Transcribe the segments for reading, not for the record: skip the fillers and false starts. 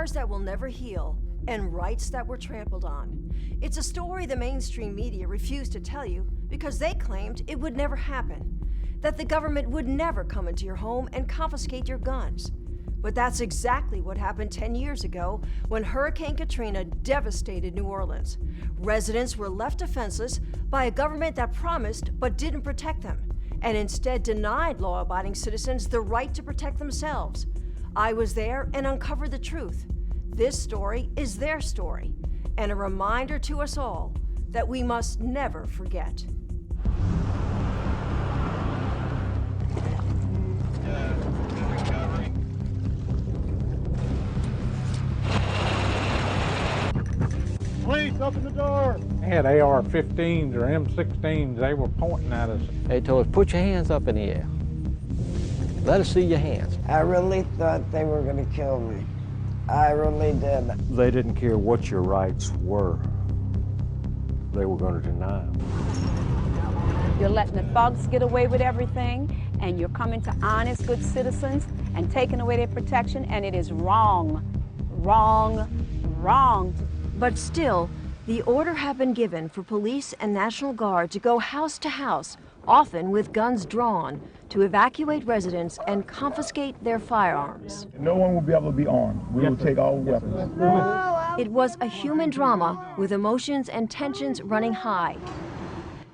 Scars that will never heal, and rights that were trampled on. It's a story the mainstream media refused to tell you because they claimed it would never happen, that the government would never come into your home and confiscate your guns. But that's exactly what happened 10 years ago when Hurricane Katrina devastated New Orleans. Residents were left defenseless by a government that promised but didn't protect them, and instead denied law-abiding citizens the right to protect themselves. I was there and uncovered the truth. This story is their story, and a reminder to us all that we must never forget. Police, open the door! They had AR-15s or M16s. They were pointing at us. They told us, put your hands up in the air. Let us see your hands. I really thought they were going to kill me. I really did. They didn't care what your rights were. They were going to deny them. You're letting the thugs get away with everything, and you're coming to honest, good citizens and taking away their protection, and it is wrong, wrong, wrong. But still, the order had been given for police and National Guard to go house to house, often with guns drawn, to evacuate residents and confiscate their firearms. No one will be able to be armed. We will take all weapons. It was a human drama with emotions and tensions running high.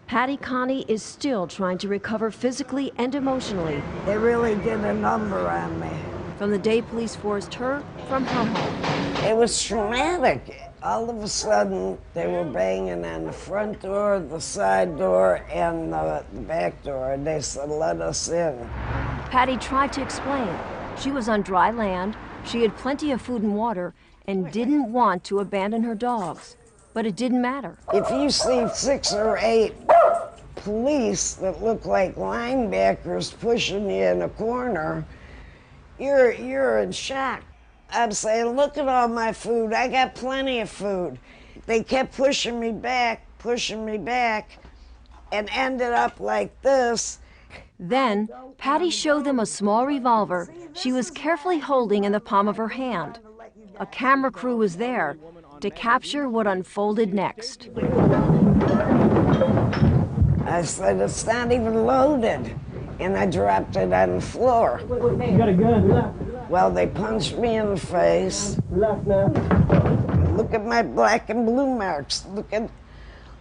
Patty Connie is still trying to recover physically and emotionally They really did a number on me. from the day police forced her from her home. It was traumatic. All of a sudden, they were banging on the front door, the side door, and the back door, and they said, let us in. Patty tried to explain. She was on dry land, she had plenty of food and water, and didn't want to abandon her dogs. But it didn't matter. If you see 6 or 8 police that look like linebackers pushing you in a corner, you're in shock. I'm saying, look at all my food. I got plenty of food. They kept pushing me back, and ended up like this. Then, Patty showed them a small revolver she was carefully holding in the palm of her hand. A camera crew was there to capture what unfolded next. I said, it's not even loaded. And I dropped it on the floor. You got a gun? Well, they punched me in the face. Look at my black and blue marks. Look at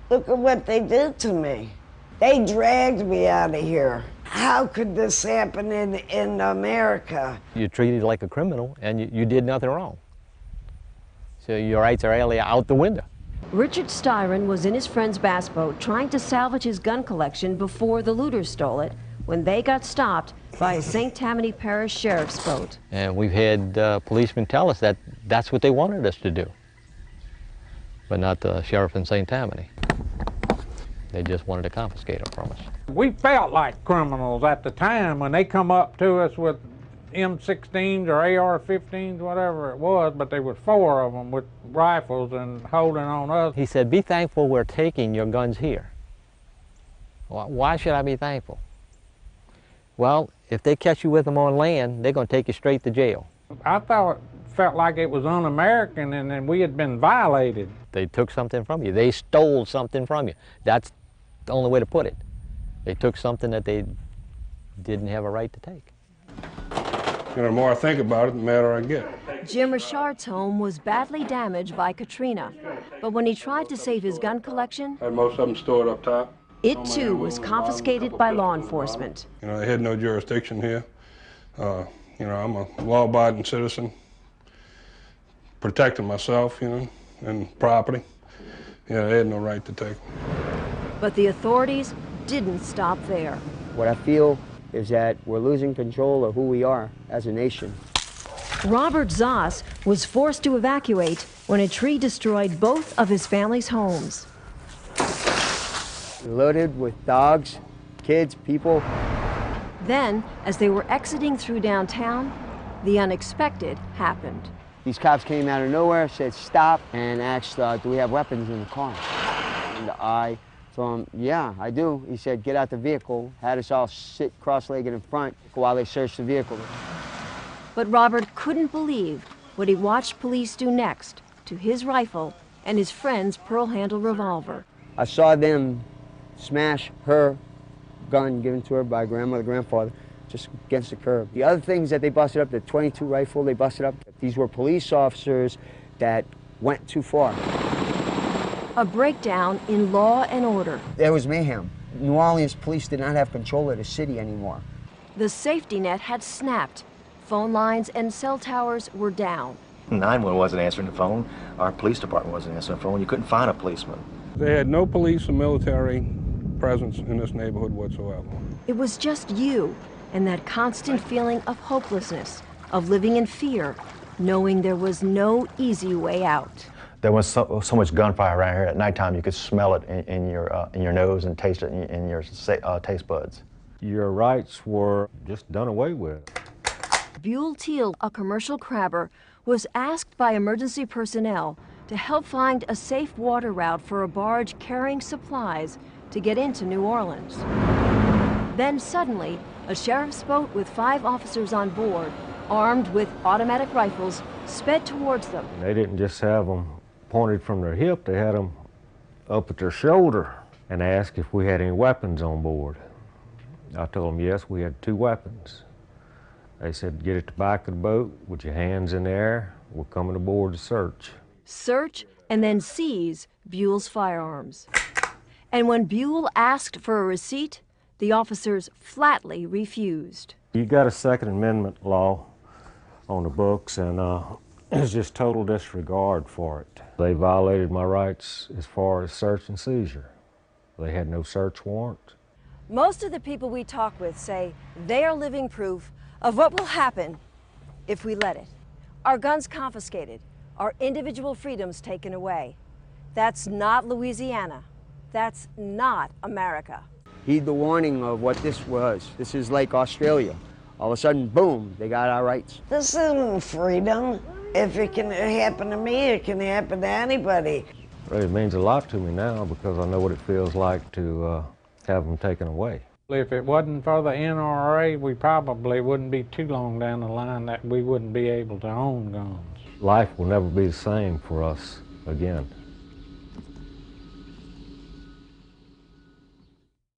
what they did to me. They dragged me out of here. How could this happen in America? You're treated like a criminal, and you did nothing wrong. So your rights are out the window. Richard Styron was in his friend's bass boat trying to salvage his gun collection before the looters stole it, when they got stopped by a St. Tammany Parish Sheriff's boat. And we've had policemen tell us that that's what they wanted us to do, but not the sheriff in St. Tammany. They just wanted to confiscate them from us. We felt like criminals at the time when they come up to us with M16s or AR-15s, whatever it was, but there was 4 of them with rifles and holding on us. He said, be thankful we're taking your guns here. Why should I be thankful? Well, if they catch you with them on land, they're going to take you straight to jail. I felt like it was un-American and then we had been violated. They took something from you. They stole something from you. That's the only way to put it. They took something that they didn't have a right to take. The more I think about it, the madder I get. Jim Richard's home was badly damaged by Katrina, but when he tried to save his gun collection, I had most of them stored up top. it too was confiscated by law enforcement. You know, they had no jurisdiction here. You know, I'm a law-abiding citizen, protecting myself, you know, and property. Yeah, they had no right to take them. But the authorities didn't stop there. What I feel is that we're losing control of who we are as a nation. Robert Zoss was forced to evacuate when a tree destroyed both of his family's homes. Loaded with dogs, kids, people. Then, as they were exiting through downtown, the unexpected happened. These cops came out of nowhere, said stop, and asked, do we have weapons in the car? And I told him, yeah, I do. He said, get out the vehicle, had us all sit cross-legged in front while they searched the vehicle. But Robert couldn't believe what he watched police do next to his rifle and his friend's pearl-handled revolver. I saw them smash her gun given to her by grandmother, grandfather, just against the curb. The other things that they busted up, the .22 rifle they busted up, these were police officers that went too far. A breakdown in law and order. There was mayhem. New Orleans police did not have control of the city anymore. The safety net had snapped. Phone lines and cell towers were down. 911 wasn't answering the phone. Our police department wasn't answering the phone. You couldn't find a policeman. They had no police or military presence in this neighborhood whatsoever. It was just you and that constant feeling of hopelessness, of living in fear, knowing there was no easy way out. There was so much gunfire around here. At nighttime, you could smell it in your nose and taste it in your taste buds. Your rights were just done away with. Buell Teal, a commercial crabber, was asked by emergency personnel to help find a safe water route for a barge carrying supplies to get into New Orleans. Then suddenly, a sheriff's boat with 5 officers on board, armed with automatic rifles, sped towards them. They didn't just have them pointed from their hip, they had them up at their shoulder and asked if we had any weapons on board. I told them yes, we had 2 weapons. They said, get at the back of the boat with your hands in the air. We're coming aboard to search. Search and then seize Buell's firearms. And when Buell asked for a receipt, the officers flatly refused. You got a Second Amendment law on the books, and it's just total disregard for it. They violated my rights as far as search and seizure. They had no search warrant. Most of the people we talk with say they are living proof of what will happen if we let it. Our guns confiscated, our individual freedoms taken away. That's not Louisiana. That's not America. Heed the warning of what this was. This is like Australia. All of a sudden, boom, they got our rights. This isn't freedom. If it can happen to me, it can happen to anybody. It means a lot to me now because I know what it feels like to have them taken away. If it wasn't for the NRA, we probably wouldn't be too long down the line that we wouldn't be able to own guns. Life will never be the same for us again.